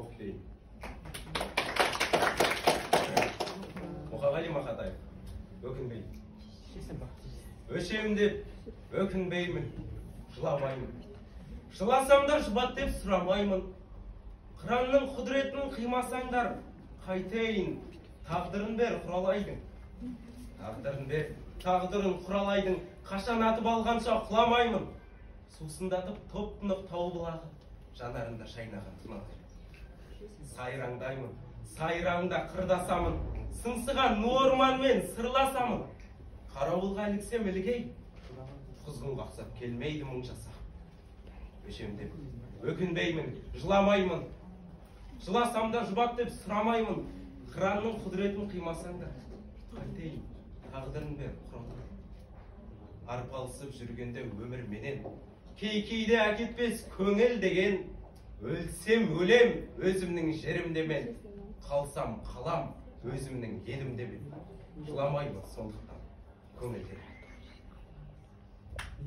оқытайын. Мұқағали Мақатаев, өкінбеймін. Өшемін деп өкінбеймін, жыламаймын. Жыласамдар жұбат деп сұрамаймын. Қыранның құдіретін қимасаңдар, қайтейін, тағдырын бер құралайдың. Тағдырын бер, тағдырын құралайдың, қашан атып алғанша құламаймын. Сусындатып топ-тұнық тау бұлағы, жанарында шайнаған тұнады. Сайраңдаймын, сайраңда қырдасамын, сыңсыған норманмен сырласамын. Қарауылға іліксем ілігей, құзғын қақсап келмейді мұң жаса. Өшемдеп, өкінбеймін, жыламаймын. Жыласамда жұбат деп сұрамаймын. Қыранның құдіретін қимасаңда, қайтейін, тағдырын бер құралайдың. Арпалысып жүргенде өмір менен, кейде әкетпес көңіл деген. Өлсем өлем өзімнің жерімде мен, қалсам қалам өзімнің елімде мен. Жыламаймын сондықтан көңілде.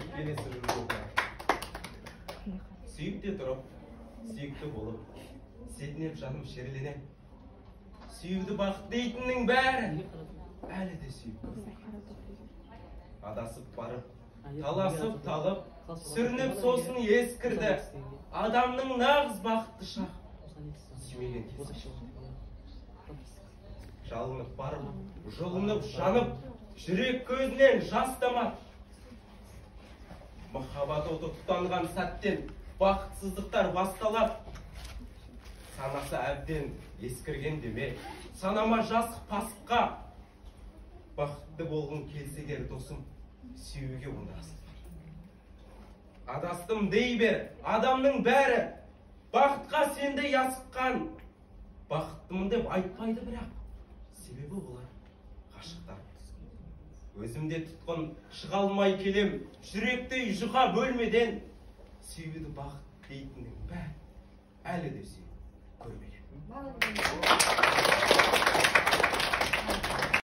Келесі жүргенде сүйікте тұрып, сүйікті болып, сетінеп жаным шерленем. Сүйікті бақыт дейтіннің бәрі әлі де сүйікті. Адасып барып, таласып талып, сүрініп сосын ескірді. Адамның нағыз бақытты шақ, сүймеген кез. Жалынып барып, жұлынып жанып, жүрек көзінен жас тамады. Махаббат оты тұтанған сәттен бақытсыздықтар басталады. Санасы әбден ескірген деме, санама жас пасыққа. Бақытты болғың келсегер досым, сүйуге ондасың. Адастым дей бер, адамның бәрі, бақытқа сенде ясыққан. Бақыттымын деп айтпайды бірақ, себебі олар ғашықтар. Өзімде тұтқын шыға алмай келем, жүректей жұқа бөлмеден. Сүйуді бақыт дейтіннің бәрі әлі де сүйіп көрмеген.